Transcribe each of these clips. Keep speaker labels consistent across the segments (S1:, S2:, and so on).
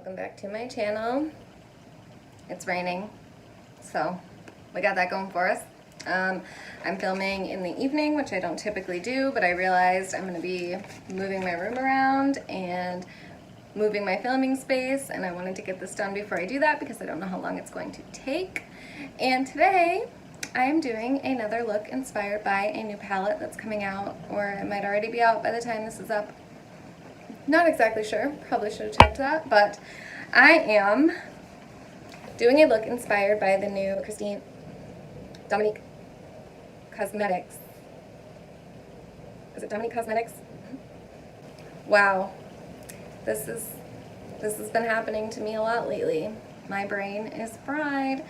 S1: welcome back to my channel. It's raining, so we got that going for us. I'm filming in the evening, which I don't typically do, but I realized I'm going to be moving my room around and moving my filming space, and I wanted to get this done before I do that because I don't know how long it's going to take. And today I am doing another look inspired by a new palette that's coming out, or it might already be out by the time this is up. Not exactly sure, probably should have checked that, but I am doing a look inspired by the new Dominique Cosmetics. Is it Dominique Cosmetics? Wow, this has been happening to me a lot lately. My brain is fried.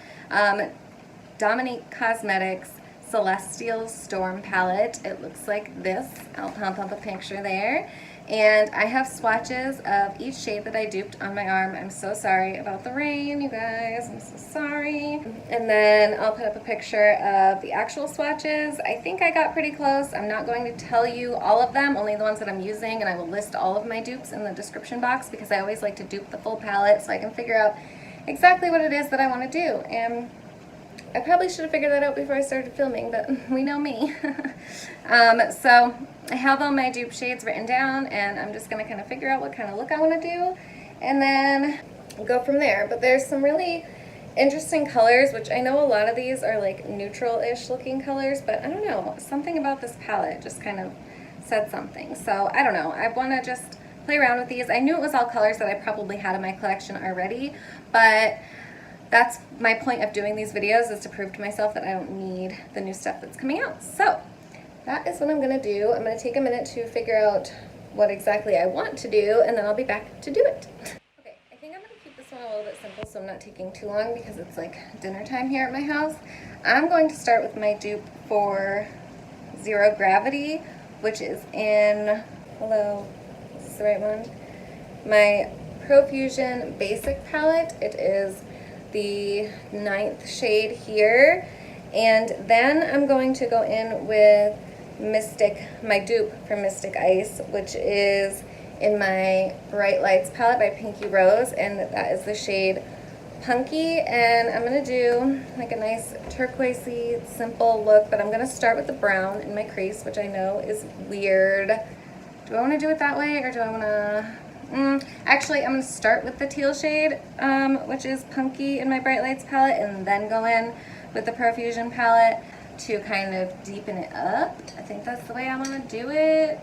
S1: Dominique Cosmetics Celestial Storm palette. It looks like this. I'll pump up a picture there. And I have swatches of each shade that I duped on my arm. I'm so sorry about the rain, you guys. I'm so sorry. And then I'll put up a picture of the actual swatches. I think I got pretty close. I'm not going to tell you all of them, only the ones that I'm using, and I will list all of my dupes in the description box because I always like to dupe the full palette so I can figure out exactly what it is that I want to do. And I probably should have figured that out before I started filming, but we know me. So I have all my dupe shades written down, and I'm just going to kind of figure out what kind of look I want to do, and then go from there. But there's some really interesting colors, which I know a lot of these are like neutral-ish looking colors, but I don't know, something about this palette just kind of said something. So I don't know, I want to just play around with these. I knew it was all colors that I probably had in my collection already, but that's my point of doing these videos, is to prove to myself that I don't need the new stuff that's coming out. So that is what I'm going to do. I'm going to take a minute to figure out what exactly I want to do, and then I'll be back to do it. Okay, I think I'm going to keep this one a little bit simple so I'm not taking too long because it's like dinner time here at my house. I'm going to start with my dupe for Zero Gravity, which is in, hello, is this the right one? My Profusion Basic palette. It is the 9th shade here, and then I'm going to go in with my dupe for Mystic Ice, which is in my Bright Lights palette by Pinky Rose, and that is the shade Punky. And I'm going to do like a nice turquoisey simple look, but I'm going to start with the brown in my crease, which I know is weird. Do I want to do it that way, or do I want to... Actually, I'm going to start with the teal shade, which is Punky in my Bright Lights palette, and then go in with the Profusion palette to kind of deepen it up. I think that's the way I want to do it.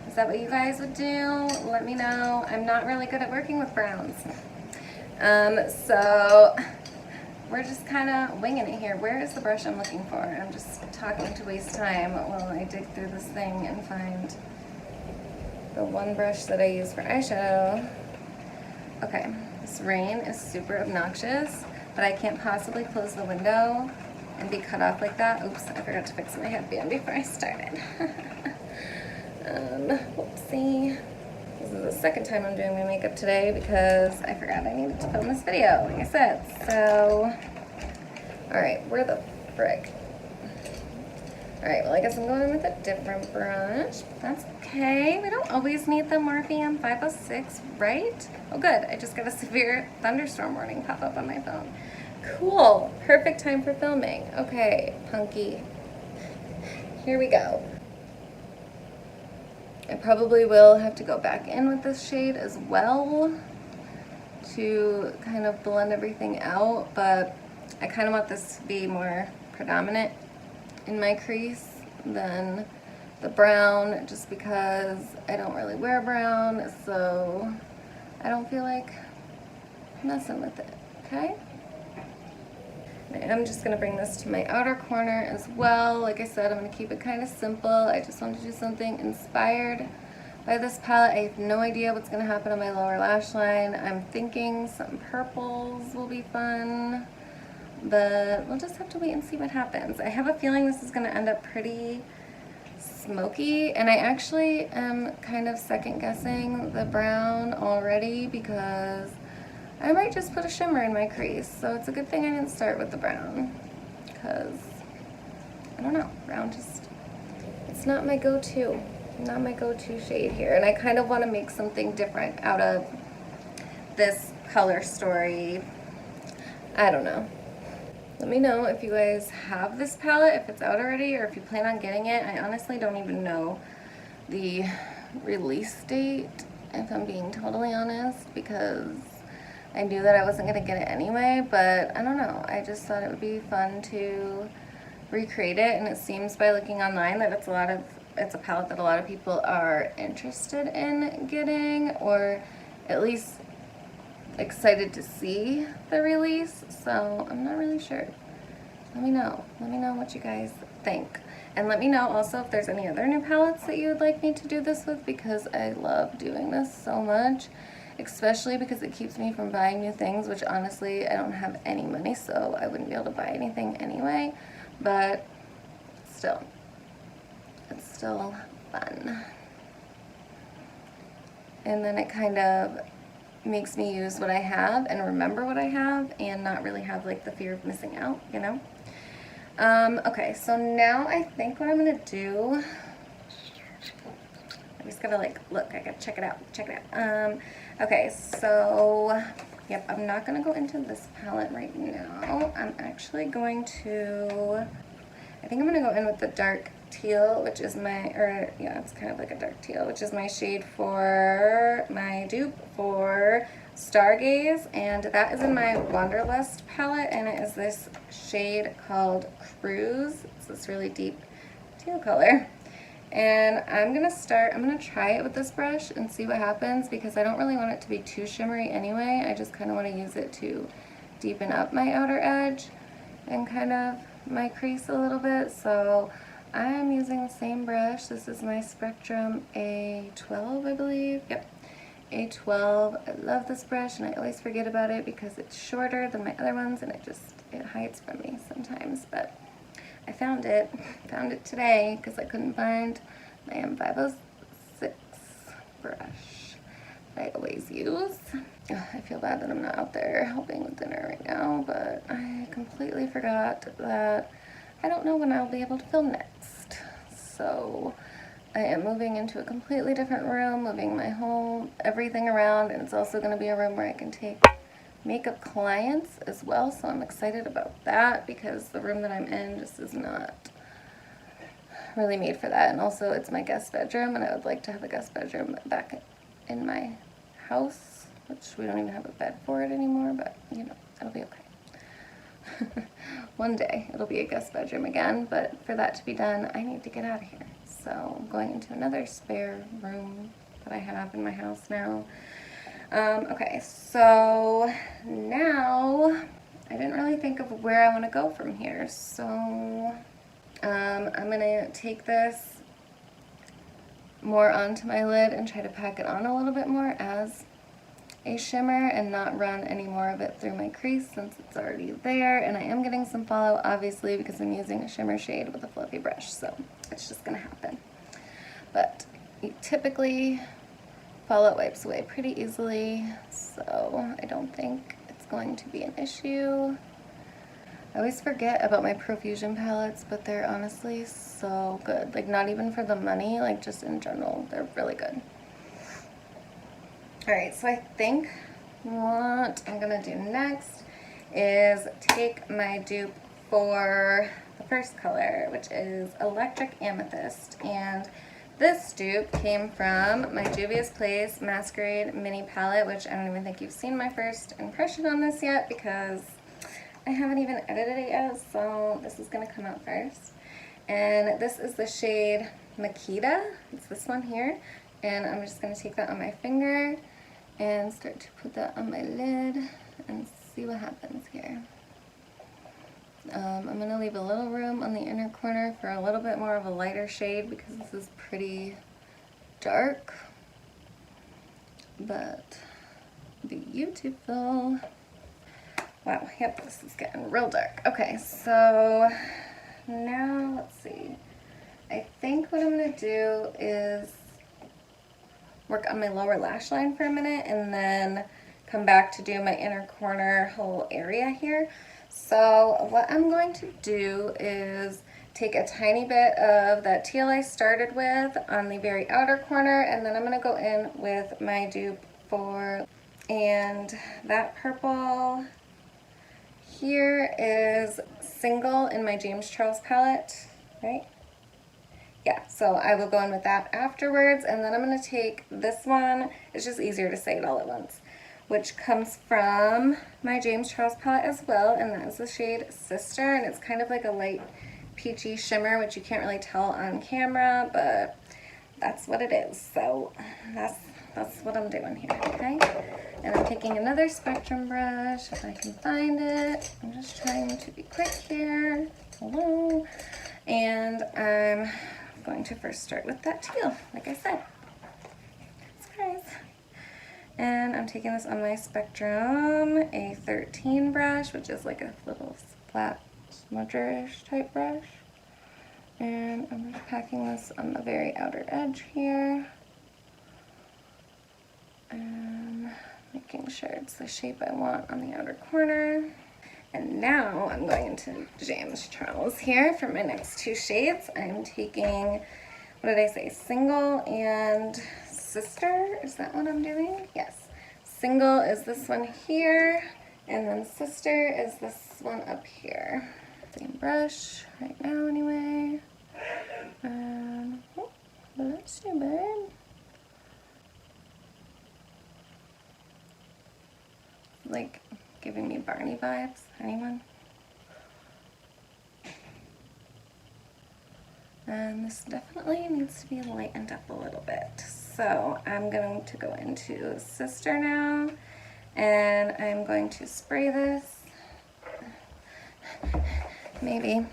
S1: Is that what you guys would do? Let me know. I'm not really good at working with browns. So we're just kind of winging it here. Where is the brush I'm looking for? I'm just talking to waste time while I dig through this thing and find the one brush that I use for eyeshadow. Okay, this rain is super obnoxious, but I can't possibly close the window and be cut off like that. Oops, I forgot to fix my headband before I started. Whoopsie. This is the second time I'm doing my makeup today because I forgot I needed to film this video, like I said. So, alright, where the frick? Alright, well I guess I'm going with a different brush. That's okay. We don't always need the Morphe 506, right? Oh good, I just got a severe thunderstorm warning pop up on my phone. Cool, perfect time for filming. Okay, Punky. Here we go. I probably will have to go back in with this shade as well to kind of blend everything out, but I kind of want this to be more predominant in my crease than the brown, just because I don't really wear brown, so I don't feel like messing with it, okay? I'm just going to bring this to my outer corner as well. Like I said, I'm going to keep it kind of simple. I just want to do something inspired by this palette. I have no idea what's going to happen on my lower lash line. I'm thinking some purples will be fun, but we'll just have to wait and see what happens. I have a feeling this is going to end up pretty smoky, and I actually am kind of second guessing the brown already because I might just put a shimmer in my crease. So it's a good thing I didn't start with the brown, because I don't know, brown just, it's not my go-to shade here, and I kind of want to make something different out of this color story. I don't know. Let me know if you guys have this palette, if it's out already, or if you plan on getting it. I honestly don't even know the release date, if I'm being totally honest, because I knew that I wasn't going to get it anyway, but I don't know. I just thought it would be fun to recreate it, and it seems by looking online that it's a palette that a lot of people are interested in getting, or at least excited to see the release, so I'm not really sure. Let me know what you guys think, and let me know also if there's any other new palettes that you would like me to do this with, because I love doing this so much, especially because it keeps me from buying new things, which honestly I don't have any money, so I wouldn't be able to buy anything anyway, but still, it's still fun. And then it kind of makes me use what I have and remember what I have and not really have like the fear of missing out, you know? Okay, so now I think what I'm gonna do, I just gotta like, look, I gotta check it out. Okay, so, yep, I'm not gonna go into this palette right now. I'm actually going to, I think I'm gonna go in with the dark teal, which is it's kind of like a dark teal, which is my shade for my dupe for Stargaze, and that is in my Wanderlust palette, and it is this shade called Cruise. It's this really deep teal color. And I'm gonna try it with this brush and see what happens, because I don't really want it to be too shimmery anyway. I just kind of want to use it to deepen up my outer edge and kind of my crease a little bit. So I'm using the same brush. This is my Spectrum A12, I believe. Yep, A12. I love this brush, and I always forget about it because it's shorter than my other ones, and it hides from me sometimes, but I found it today because I couldn't find my M506 brush that I always use. Ugh, I feel bad that I'm not out there helping with dinner right now, but I completely forgot that I don't know when I'll be able to film next. So I am moving into a completely different room, moving my whole everything around, and it's also going to be a room where I can take makeup clients as well, so I'm excited about that because the room that I'm in just is not really made for that. And also it's my guest bedroom, and I would like to have a guest bedroom back in my house, which we don't even have a bed for it anymore, but you know, it'll be okay. One day it'll be a guest bedroom again, but for that to be done, I need to get out of here. So I'm going into another spare room that I have in my house now. Okay, so now I didn't really think of where I want to go from here. So I'm going to take this more onto my lid and try to pack it on a little bit more as a shimmer and not run any more of it through my crease since it's already there. And I am getting some fallout, obviously, because I'm using a shimmer shade with a fluffy brush, so it's just going to happen. But typically fallout wipes away pretty easily, so I don't think it's going to be an issue. I always forget about my Profusion palettes, but they're honestly so good. Like, not even for the money, like just in general, they're really good. Alright, so I think what I'm gonna do next is take my dupe for the first color, which is Electric Amethyst, and this dupe came from my Juvia's Place Masquerade Mini Palette, which I don't even think you've seen my first impression on this yet because I haven't even edited it yet, so this is going to come out first. And this is the shade Makita. It's this one here. And I'm just going to take that on my finger and start to put that on my lid and see what happens here. I'm going to leave a little room on the inner corner for a little bit more of a lighter shade because this is pretty dark, but beautiful. Wow, yep, this is getting real dark. Okay, so now let's see. I think what I'm going to do is work on my lower lash line for a minute and then come back to do my inner corner whole area here. So what I'm going to do is take a tiny bit of that teal I started with on the very outer corner, and then I'm going to go in with my dupe for And that purple here is single in my James Charles palette, right? Yeah, so I will go in with that afterwards, and then I'm going to take this one, it's just easier to say it all at once, which comes from my James Charles palette as well, and that is the shade Sister, and it's kind of like a light peachy shimmer, which you can't really tell on camera, but that's what it is. So that's what I'm doing here, okay? And I'm taking another spectrum brush, if I can find it. I'm just trying to be quick here. Hello. And I'm going to first start with that teal, like I said. Surprise. And I'm taking this on my Spectrum A13 brush, which is like a little flat smudger-ish type brush. And I'm just packing this on the very outer edge here. And making sure it's the shape I want on the outer corner. And now I'm going into James Charles here for my next two shades. I'm taking, what did I say, Single and Sister? Is that what I'm doing? Yes. Single is this one here, and then Sister is this one up here. Same brush right now anyway. Oh, bless you, babe. Like giving me Barney vibes. Anyone? And this definitely needs to be lightened up a little bit. So I'm going to go into Sister now, and I'm going to spray this. Maybe.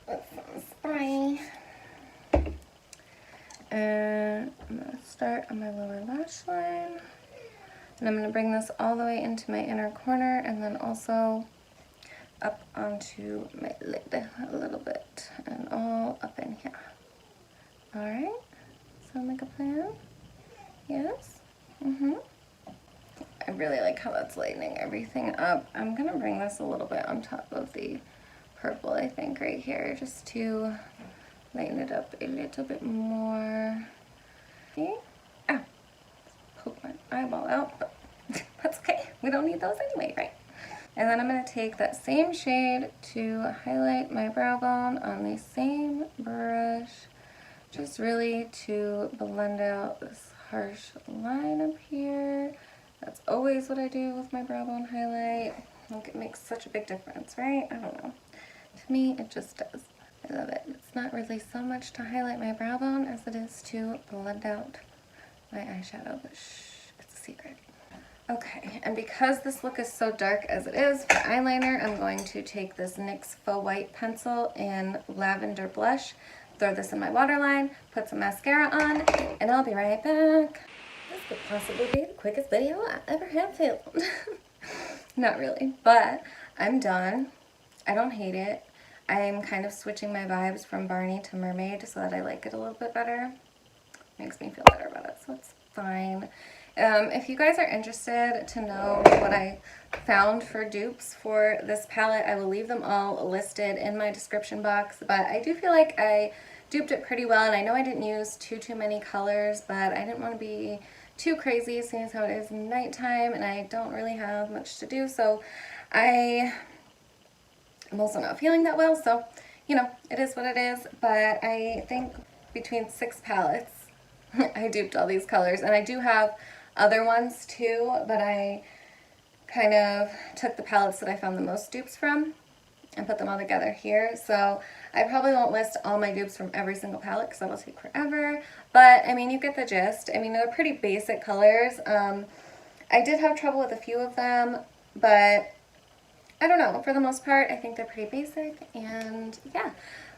S1: With some spray. And I'm going to start on my lower lash line, and I'm going to bring this all the way into my inner corner, and then also up onto my lid a little bit, and all up in here. Alright, sound like a plan? Yes? I really like how that's lightening everything up. I'm going to bring this a little bit on top of the purple, I think, right here, just to lighten it up a little bit more. See? Ow! Poke my eyeball out, but that's okay. We don't need those anyway, right? And then I'm going to take that same shade to highlight my brow bone on the same brush, just really to blend out this harsh line up here. That's always what I do with my brow bone highlight. I think it makes such a big difference, right? I don't know. To me, it just does. I love it. It's not really so much to highlight my brow bone as it is to blend out my eyeshadow, but shh, it's a secret. Okay, and because this look is so dark as it is, for eyeliner, I'm going to take this NYX Faux White pencil in Lavender Blush, throw this in my waterline, put some mascara on, and I'll be right back. This could possibly be the quickest video I ever have filmed. Not really, but I'm done. I don't hate it. I'm kind of switching my vibes from Barney to Mermaid so that I like it a little bit better. Makes me feel better about it, so it's fine. If you guys are interested to know what I found for dupes for this palette, I will leave them all listed in my description box, but I do feel like I duped it pretty well, and I know I didn't use too many colors, but I didn't want to be too crazy seeing as how it is nighttime and I don't really have much to do, so I'm also not feeling that well, so you know, it is what it is. But I think between 6 palettes I duped all these colors, and I do have other ones too, but I kind of took the palettes that I found the most dupes from and put them all together here. So I probably won't list all my dupes from every single palette because that will take forever, but I mean, you get the gist. I mean, they're pretty basic colors. I did have trouble with a few of them, but I don't know, for the most part I think they're pretty basic. And yeah,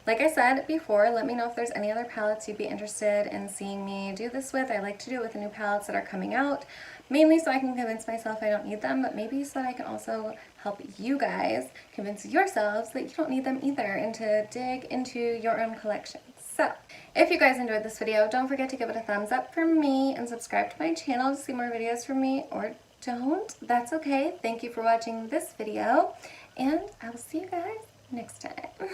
S1: like I said before, let me know if there's any other palettes you'd be interested in seeing me do this with. I like to do it with the new palettes that are coming out, mainly so I can convince myself I don't need them, but maybe so that I can also help you guys convince yourselves that you don't need them either, and to dig into your own collection. So, if you guys enjoyed this video, don't forget to give it a thumbs up for me and subscribe to my channel to see more videos from me, or don't. That's okay. Thank you for watching this video, and I will see you guys next time.